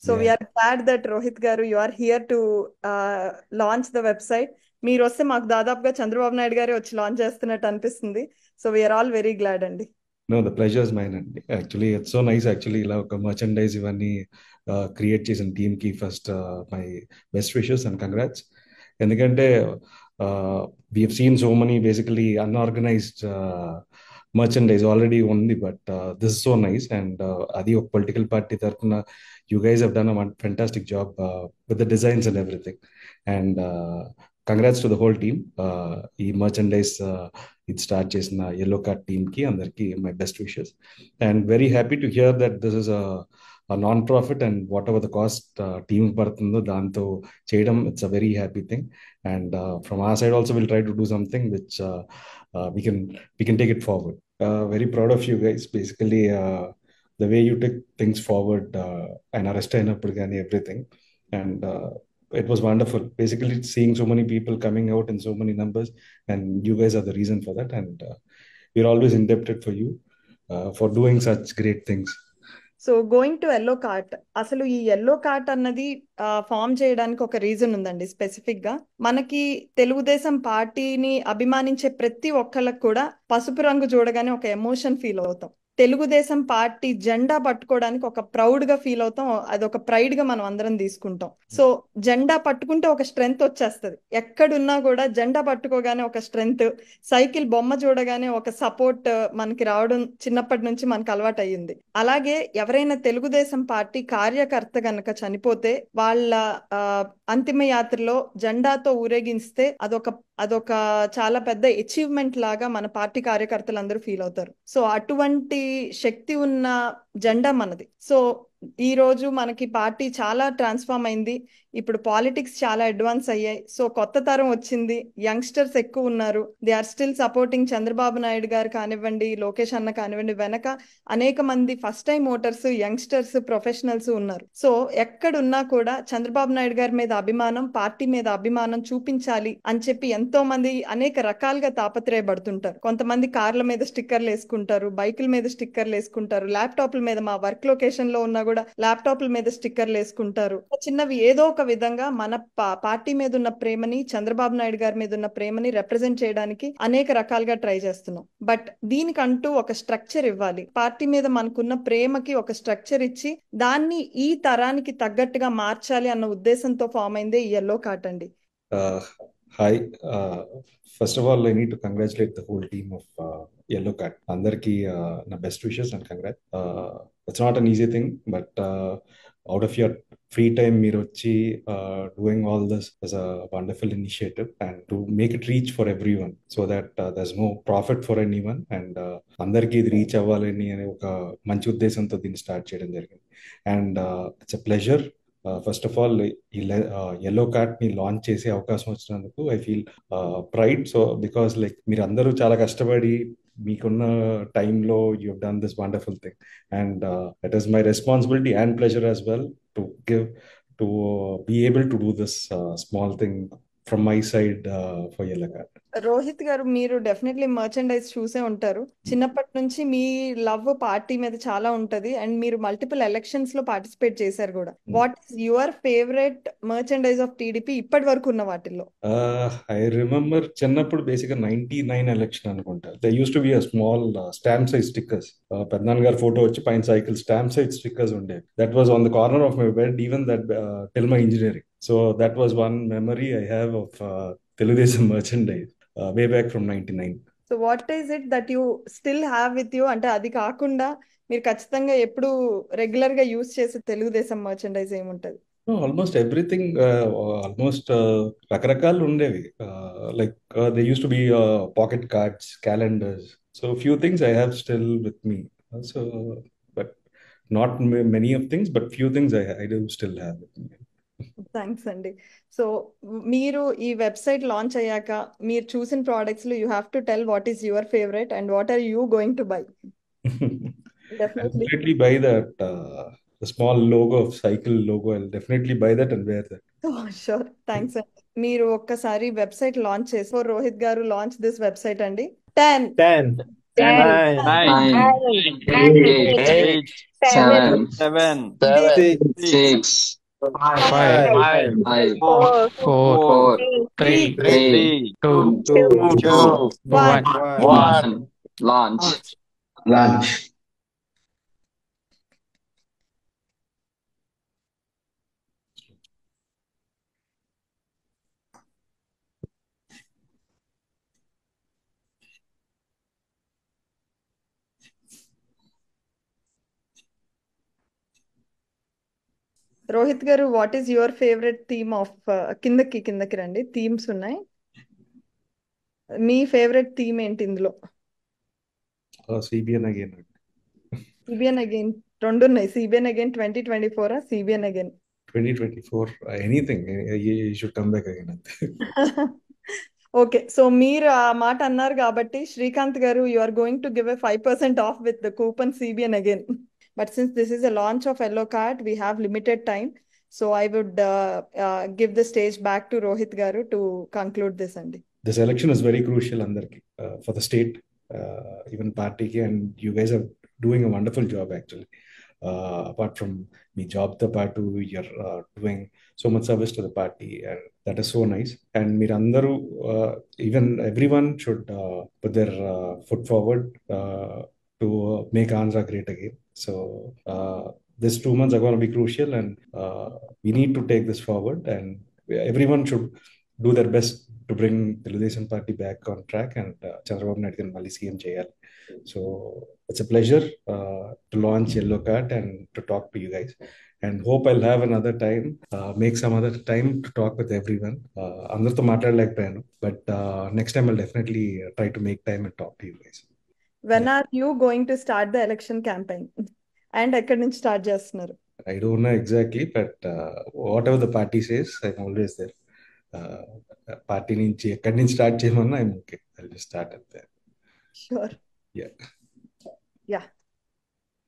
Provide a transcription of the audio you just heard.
So Yeah. We are glad that Rohit garu you are here to launch the website. మీరు వస్తే మాకు దాదాపుగా చంద్రబాబు నాయుడు గారే వచ్చి లాంచ్ చేస్తున్నట్టు అనిపిస్తుంది. So we're all very glad అండి. No, the pleasure is mine అండి. Actually, it's so nice actually ఇలా ఒక మర్చండైజ్ ఇవన్నీ క్రియేట్ చేసిన టీమ్కి first my best wishes and congrats. ఎందుకంటే we have seen so many basically unorganised merchandise already ఉంది, but this is so nice. And అది ఒక పొలిటికల్ పార్టీ తరఫున you guys have done a fantastic job with the designs and everything. And congrats to the whole team. ఈ merchandise ఇది start చేసిన yellow card టీమ్కి అందరికీ my best wishes. And very happy to hear that this is non profit and what ever the cost team పడుతుందో దాంతో చేయడం, it's a very happy thing. And from our side also we'll try to do something which we can take it forward. Very proud of you guys basically, the way you took things forward and arrest అయినప్పుడు కానీ everything. And it was wonderful basically seeing so many people coming out in so many numbers, and you guys are the reason for that. And we're always indebted for you for doing such great things. So going to yellow cart, అసలు ఈ Yellow cart అన్నది form చేయడానికి ఒక reason ఉందండి. Specific గా మనకి తెలుగుదేశం పార్టీని అభిమానించే ప్రతి ఒక్కళ్ళకి కూడా పసుపు రంగు చూడగానే ఒక ఎమోషన్ ఫీల్ అవుతాం. తెలుగుదేశం పార్టీ జెండా పట్టుకోవడానికి ఒక ప్రౌడ్ గా ఫీల్ అవుతాం. అది ఒక ప్రైడ్ గా మనం అందరం తీసుకుంటాం. సో జెండా పట్టుకుంటే ఒక స్ట్రెంగ్త్ వచ్చేస్తుంది. ఎక్కడున్నా కూడా జెండా పట్టుకోగానే ఒక స్ట్రెంగ్త్, సైకిల్ బొమ్మ చూడగానే ఒక సపోర్ట్ మనకి రావడం చిన్నప్పటి నుంచి మనకు అలవాటు అయ్యింది. అలాగే ఎవరైనా తెలుగుదేశం పార్టీ కార్యకర్త గనక చనిపోతే వాళ్ళ ఆ, అంతిమ యాత్రలో జెండాతో ఊరేగిస్తే అదొక చాలా పెద్ద అచీవ్మెంట్ లాగా మన పార్టీ కార్యకర్తలు అందరూ ఫీల్ అవుతారు. సో అటువంటి శక్తి ఉన్న జెండా మనది. సో ఈ రోజు మనకి పార్టీ చాలా ట్రాన్స్ఫార్మ్ అయింది. ఇప్పుడు పాలిటిక్స్ చాలా అడ్వాన్స్ అయ్యాయి. సో కొత్త తరం వచ్చింది, యంగ్స్టర్స్ ఎక్కువ ఉన్నారు. They are still supporting Chandrababu Naidu garu కానివ్వండి, లోకేష్ అన్న కానివ్వండి, వెనక అనేక మంది first time voters, youngsters, professionals ఉన్నారు. సో ఎక్కడున్నా కూడా చంద్రబాబు నాయుడు గారి మీద అభిమానం, పార్టీ మీద అభిమానం చూపించాలి అని చెప్పి ఎంతో మంది అనేక రకాలుగా తాపత్రయపడుతుంటారు. కొంతమంది కార్ల మీద స్టిక్కర్లు వేసుకుంటారు, బైకుల మీద స్టిక్కర్లు వేసుకుంటారు, ల్యాప్టాప్ల మీద, మా వర్క్ లొకేషన్ లో ఉన్నా కూడా ల్యాప్టాప్ల మీద స్టిక్కర్లు వేసుకుంటారు. చిన్నవి ఏదో ఒక విధంగా మన పార్టీ మీద ఉన్న ప్రేమని, చంద్రబాబు నాయుడు గారి మీద ఉన్న ప్రేమని రిప్రజెంట్ చేయడానికి అనేక రకాలుగా ట్రై చేస్తున్నాం. బట్ దీనికంటూ ఒక స్ట్రక్చర్ ఇవ్వాలి. పార్టీ మీద మనకున్న ప్రేమకి ఒక స్ట్రక్చర్ ఇచ్చి దాన్ని ఈ తరానికి తగ్గట్టుగా మార్చాలి అన్న ఉద్దేశంతో ఫామ్ అయిందే ఈ ఎల్లో కార్ట్ అండి. Uh, Hi. Uh, First of all, I need to congratulate the whole team of Yellow Cat. Andarki na best wishes and congrats. It's not an easy thing, but out of your free time, Mirochi doing all this is a wonderful initiative, and to make it reach for everyone so that there's no profit for anyone, and అందరికీ ఇది reach అవ్వాలని అనే ఒక మంచి ఉద్దేశంతో దీన్ని start చేయడం జరిగింది. And it's a pleasure. First of all ఈ ఎల్లో కార్ట్ ని లాంచ్ చేసే అవకాశం వచ్చినందుకు I feel pride. So because like మీరు అందరూ చాలా కష్టపడి మీకున్న టైంలో you have done this wonderful thing, and it is my responsibility and pleasure as well to give to be able to do this small thing from my side for Yellow Cart. Rohit garu, మీరు definitely merchandise చూసే ఉంటారు. చిన్నప్పటి నుంచి మీ love party మీద చాలా ఉంటది and మీరు multiple elections లో పార్టిసిపేట్ చేశారు కూడా. What is your favourite merchandise of TDP ఇప్పటి వరకు ఉన్న వాటిల్లో? ఐ రిమెంబర్ చిన్నప్పుడు బేసిక్గా 99 ఎలక్షన్ అనుకుంటా. They used to be a small stamp size stickers. పెద్దనాన్న గారి ఫోటో వచ్చి పైన సైకిల్ స్టాంప్ సైజ్ స్టిక్కర్స్ ఉండేవి. That was on the corner of my bed even that till my engineering. So that was one memory I have of Telugu Desam merchandise way back from 99. So what is it that you still have with you? అంటే అది కాకుండా మీరు ఖచ్చితంగా ఎప్పుడు regular గా use చేసే Telugu Desam merchandise ఏముంటది? Almost everything. Almost రకరకాలు ఉండేవి. Like they used to be pocket cards, calendars. So few things I have still with me. So but not many of things, but few things I do still have with me. Thanks అండి. So మీరు ఈ website launch అయ్యాక మీరు చూసిన products లో you have to tell what is your favourite and what are you going to by. I'll definitely. definitely buy that. The small logo of cycle logo. I'll definitely buy that and wear that. Sure. Thanks అండి. మీరు ఒక్కసారి website launch చేసి రోహిత్ గారు launch this website అండి. 10, 10, 10, nine, 9, 8, 8, eight, 7, 7, 6, 6, 5, 5, 4, 4, 4, 3, 3, 3, 2, 2, 1. 1. Launch. Lunch. Rohit గారు, what is your favourite theme of కిందకి రండి, themes ఉన్నాయి. మీ ఫేవరెట్ థీమ్ ఏంటి ఇందులో? CBN again. సిబిఎన్ అగైన్, రెండు ఉన్నాయి. CBN again 2024, CBN again 2024, anything, you should come back again అంతే. ఓకే, సో మీరు ఆ మాట అన్నారు కాబట్టి Srikanth garu, you are going to give a 5% off with the coupon CBN again. But since this is a launch of Yellow Card, we have limited time. So I would give the stage back to Rohit garu to conclude this అండి. This election is very crucial అందరికి, for the state, even partyకి, and you guys are doing a wonderful job actually. Apart from మీ జాబ్తో పాటు you're doing so much service to the party, and that is so nice. And మీరందరూ, even everyone should put their foot forward to make Andhra great again. So this 2 months are going to be crucial, and we need to take this forward, and everyone should do their best to bring Telugu Party back on track, and Chandrababu Naidu can mali CM cheyali. So it's a pleasure to launch Yellow Card and to talk to you guys, and hope I'll have another time, make some other time to talk with everyone. Andartho maatladalekapayanu, but next time I'll definitely try to make time and talk to you guys. When are you going to start the election campaign? And ఎక్కడి నుంచి start చేస్తున్నారు? I don't know exactly, but whatever the party says, I'm always there. Party నుంచి ఎక్కడి నుంచి start చేయమన్నా I'm okay. I will start at there. Sure. Yeah. Yeah.